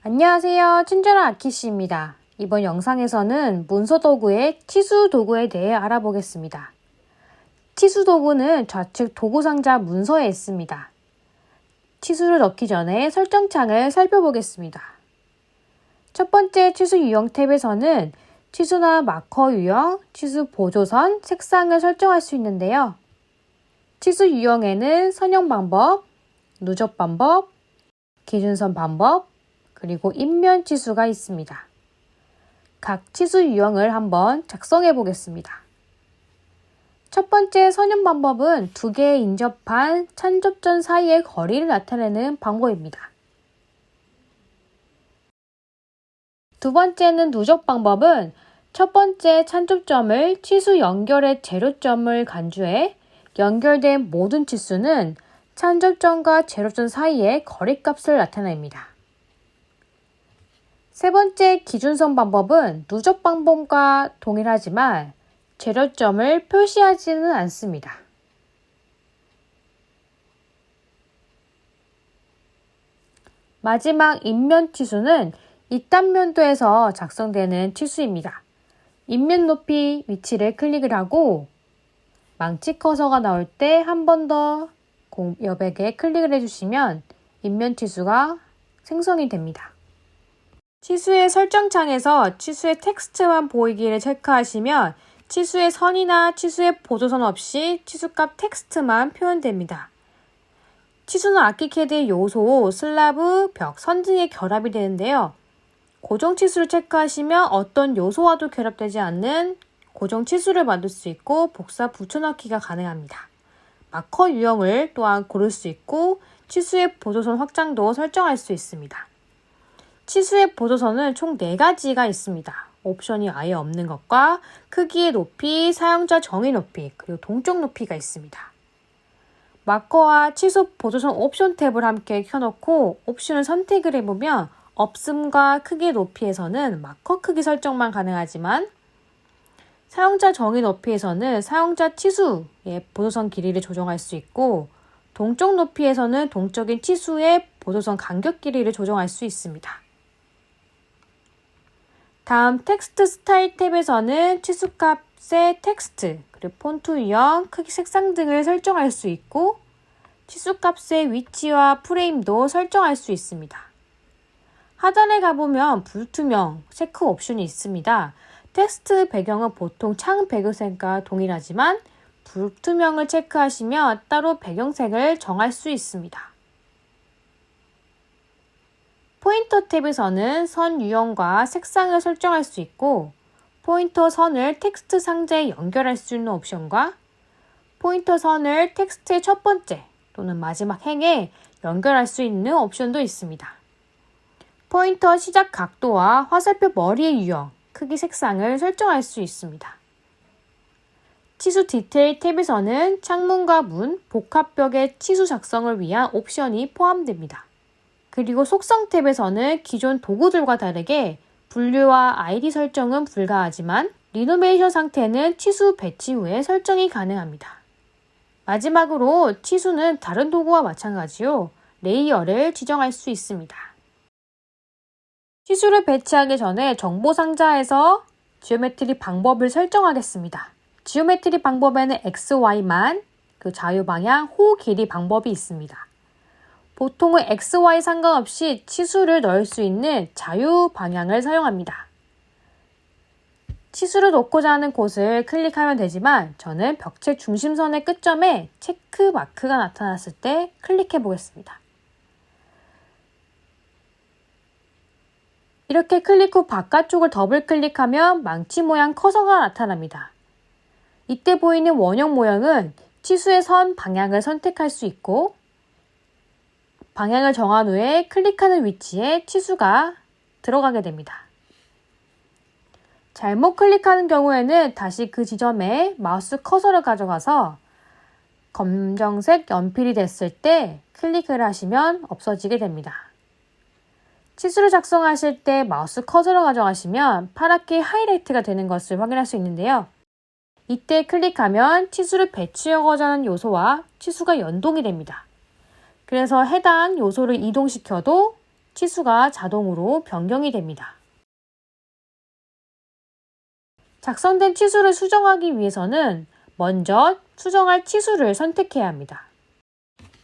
안녕하세요. 친절한 아키씨입니다. 이번 영상에서는 문서 도구의 치수 도구에 대해 알아보겠습니다. 치수 도구는 좌측 도구 상자 문서에 있습니다. 치수를 넣기 전에 설정창을 살펴보겠습니다. 첫 번째 치수 유형 탭에서는 치수나 마커 유형, 치수 보조선, 색상을 설정할 수 있는데요. 치수 유형에는 선형 방법, 누적 방법, 기준선 방법, 그리고 인면 치수가 있습니다. 각 치수 유형을 한번 작성해 보겠습니다. 첫 번째 선형 방법은 두 개의 인접한 찬접점 사이의 거리를 나타내는 방법입니다. 두 번째는 누적 방법은 첫 번째 찬접점을 치수 연결의 제로점을 간주해 연결된 모든 치수는 찬접점과 제로점 사이의 거리값을 나타냅니다. 세 번째 기준선 방법은 누적 방법과 동일하지만 제로점을 표시하지는 않습니다. 마지막 인면 치수는 이딴면도에서 작성되는 치수입니다. 인면 높이 위치를 클릭을 하고 망치 커서가 나올 때 한 번 더 여백에 클릭을 해주시면 인면 치수가 생성이 됩니다. 치수의 설정창에서 치수의 텍스트만 보이기를 체크하시면 치수의 선이나 치수의 보조선 없이 치수값 텍스트만 표현됩니다. 치수는 아키캐드의 요소, 슬라브, 벽, 선 등의 결합이 되는데요. 고정 치수를 체크하시면 어떤 요소와도 결합되지 않는 고정 치수를 만들 수 있고 복사 붙여넣기가 가능합니다. 마커 유형을 또한 고를 수 있고 치수의 보조선 확장도 설정할 수 있습니다. 치수의 보조선은 총 4가지가 있습니다. 옵션이 아예 없는 것과 크기의 높이, 사용자 정의 높이, 그리고 동적 높이가 있습니다. 마커와 치수 보조선 옵션 탭을 함께 켜놓고 옵션을 선택을 해보면 없음과 크기의 높이에서는 마커 크기 설정만 가능하지만 사용자 정의 높이에서는 사용자 치수의 보조선 길이를 조정할 수 있고 동적 높이에서는 동적인 치수의 보조선 간격 길이를 조정할 수 있습니다. 다음 텍스트 스타일 탭에서는 치수값의 텍스트, 그리고 폰트 유형, 크기 색상 등을 설정할 수 있고 치수값의 위치와 프레임도 설정할 수 있습니다. 하단에 가보면 불투명 체크 옵션이 있습니다. 텍스트 배경은 보통 창 배경색과 동일하지만 불투명을 체크하시면 따로 배경색을 정할 수 있습니다. 포인터 탭에서는 선 유형과 색상을 설정할 수 있고 포인터 선을 텍스트 상자에 연결할 수 있는 옵션과 포인터 선을 텍스트의 첫 번째 또는 마지막 행에 연결할 수 있는 옵션도 있습니다. 포인터 시작 각도와 화살표 머리의 유형, 크기 색상을 설정할 수 있습니다. 치수 디테일 탭에서는 창문과 문, 복합벽의 치수 작성을 위한 옵션이 포함됩니다. 그리고 속성 탭에서는 기존 도구들과 다르게 분류와 ID 설정은 불가하지만 리노베이션 상태는 치수 배치 후에 설정이 가능합니다. 마지막으로 치수는 다른 도구와 마찬가지로 레이어를 지정할 수 있습니다. 치수를 배치하기 전에 정보 상자에서 지오메트리 방법을 설정하겠습니다. 지오메트리 방법에는 X, Y만 그 자유 방향, 호 길이 방법이 있습니다. 보통은 X, Y 상관없이 치수를 넣을 수 있는 자유 방향을 사용합니다. 치수를 넣고자 하는 곳을 클릭하면 되지만 저는 벽체 중심선의 끝점에 체크 마크가 나타났을 때 클릭해 보겠습니다. 이렇게 클릭 후 바깥쪽을 더블 클릭하면 망치 모양 커서가 나타납니다. 이때 보이는 원형 모양은 치수의 선 방향을 선택할 수 있고 방향을 정한 후에 클릭하는 위치에 치수가 들어가게 됩니다. 잘못 클릭하는 경우에는 다시 그 지점에 마우스 커서를 가져가서 검정색 연필이 됐을 때 클릭을 하시면 없어지게 됩니다. 치수를 작성하실 때 마우스 커서를 가져가시면 파랗게 하이라이트가 되는 것을 확인할 수 있는데요. 이때 클릭하면 치수를 배치하고자 하는 요소와 치수가 연동이 됩니다. 그래서 해당 요소를 이동시켜도 치수가 자동으로 변경이 됩니다. 작성된 치수를 수정하기 위해서는 먼저 수정할 치수를 선택해야 합니다.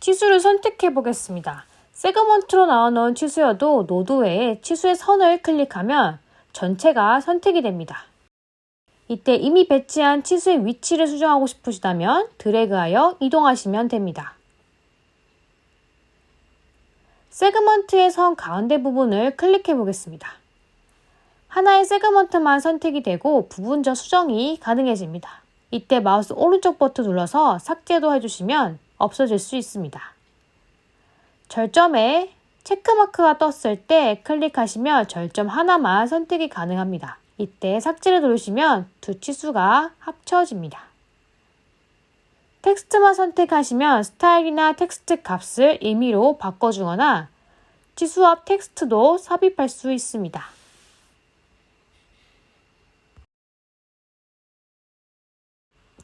치수를 선택해 보겠습니다. 세그먼트로 나와놓은 치수여도 노드 외에 치수의 선을 클릭하면 전체가 선택이 됩니다. 이때 이미 배치한 치수의 위치를 수정하고 싶으시다면 드래그하여 이동하시면 됩니다. 세그먼트의 선 가운데 부분을 클릭해 보겠습니다. 하나의 세그먼트만 선택이 되고 부분적 수정이 가능해집니다. 이때 마우스 오른쪽 버튼 눌러서 삭제도 해주시면 없어질 수 있습니다. 절점에 체크마크가 떴을 때 클릭하시면 절점 하나만 선택이 가능합니다. 이때 삭제를 누르시면 두 치수가 합쳐집니다. 텍스트만 선택하시면 스타일이나 텍스트 값을 임의로 바꿔주거나 치수 앞 텍스트도 삽입할 수 있습니다.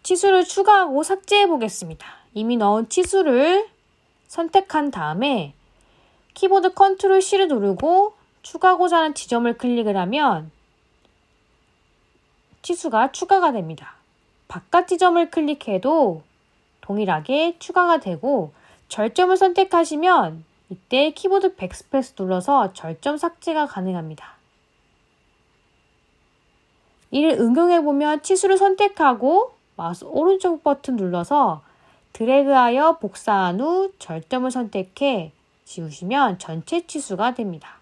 치수를 추가하고 삭제해 보겠습니다. 이미 넣은 치수를 선택한 다음에 키보드 컨트롤 C를 누르고 추가하고자 하는 지점을 클릭을 하면 치수가 추가가 됩니다. 바깥 지점을 클릭해도 동일하게 추가가 되고 절점을 선택하시면 이때 키보드 백스페이스 눌러서 절점 삭제가 가능합니다. 이를 응용해보면 치수를 선택하고 마우스 오른쪽 버튼 눌러서 드래그하여 복사한 후 절점을 선택해 지우시면 전체 치수가 됩니다.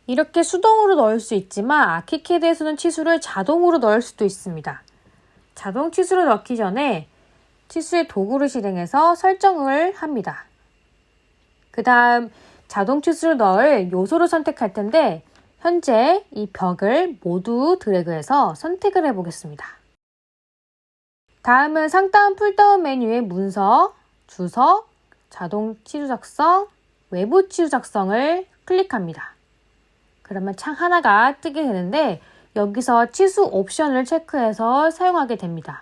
이렇게 수동으로 넣을 수 있지만 아키캐드에서는 치수를 자동으로 넣을 수도 있습니다. 자동 치수를 넣기 전에 치수의 도구를 실행해서 설정을 합니다. 그 다음 자동 치수를 넣을 요소를 선택할 텐데 현재 이 벽을 모두 드래그해서 선택을 해보겠습니다. 다음은 상단 풀다운 메뉴의 문서, 주석, 자동 치수 작성, 외부 치수 작성을 클릭합니다. 그러면 창 하나가 뜨게 되는데 여기서 치수 옵션을 체크해서 사용하게 됩니다.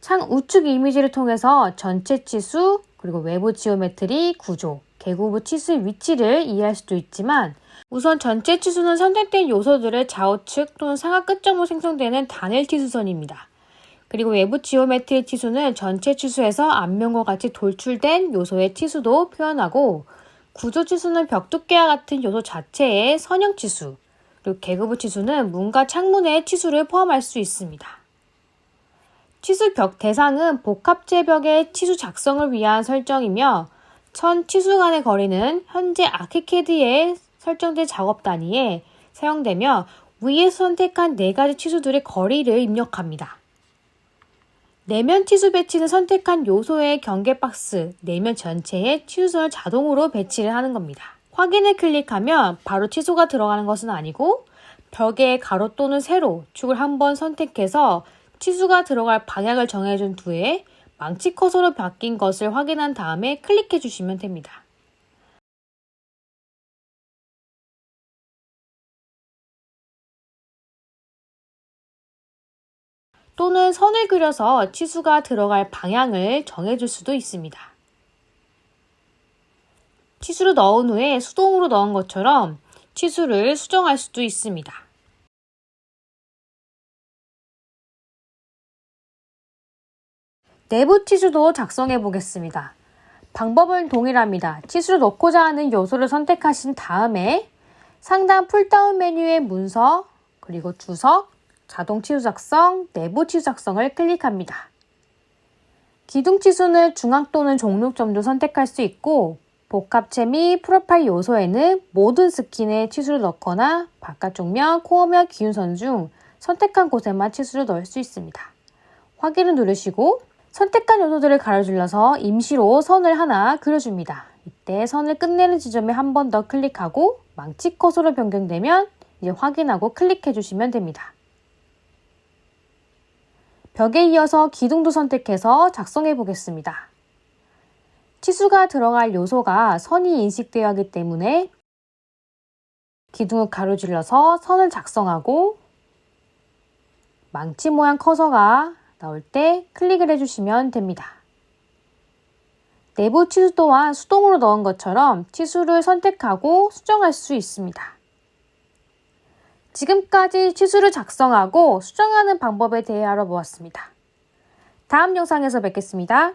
창 우측 이미지를 통해서 전체 치수, 그리고 외부 지오메트리, 구조, 개구부 치수의 위치를 이해할 수도 있지만 우선 전체 치수는 선택된 요소들의 좌우측 또는 상하 끝점으로 생성되는 단일 치수선입니다. 그리고 외부 지오메트리 치수는 전체 치수에서 앞면과 같이 돌출된 요소의 치수도 표현하고 구조 치수는 벽 두께와 같은 요소 자체의 선형 치수, 그리고 개구부 치수는 문과 창문의 치수를 포함할 수 있습니다. 치수 벽 대상은 복합재 벽의 치수 작성을 위한 설정이며 천 치수 간의 거리는 현재 아키캐드에 설정된 작업 단위에 사용되며 위에서 선택한 4가지 치수들의 거리를 입력합니다. 내면 치수 배치는 선택한 요소의 경계 박스, 내면 전체에 치수선을 자동으로 배치를 하는 겁니다. 확인을 클릭하면 바로 치수가 들어가는 것은 아니고 벽의 가로 또는 세로 축을 한번 선택해서 치수가 들어갈 방향을 정해준 뒤에 망치 커서로 바뀐 것을 확인한 다음에 클릭해 주시면 됩니다. 또는 선을 그려서 치수가 들어갈 방향을 정해줄 수도 있습니다. 치수를 넣은 후에 수동으로 넣은 것처럼 치수를 수정할 수도 있습니다. 내부 치수도 작성해 보겠습니다. 방법은 동일합니다. 치수를 넣고자 하는 요소를 선택하신 다음에 상단 풀다운 메뉴의 문서, 그리고 주석, 자동 치수 작성, 내부 치수 작성을 클릭합니다. 기둥 치수는 중앙 또는 종luc점도 선택할 수 있고 복합체 및 프로파일 요소에는 모든 스킨에 치수를 넣거나 바깥쪽 면, 코어면, 기운선 중 선택한 곳에만 치수를 넣을 수 있습니다. 확인을 누르시고 선택한 요소들을 가로질러서 임시로 선을 하나 그려줍니다. 이때 선을 끝내는 지점에 한 번 더 클릭하고 망치 커서로 변경되면 이제 확인하고 클릭해 주시면 됩니다. 벽에 이어서 기둥도 선택해서 작성해 보겠습니다. 치수가 들어갈 요소가 선이 인식되어 하기 때문에 기둥을 가로질러서 선을 작성하고 망치 모양 커서가 나올 때 클릭을 해주시면 됩니다. 내부 치수 또한 수동으로 넣은 것처럼 치수를 선택하고 수정할 수 있습니다. 지금까지 치수를 작성하고 수정하는 방법에 대해 알아보았습니다. 다음 영상에서 뵙겠습니다.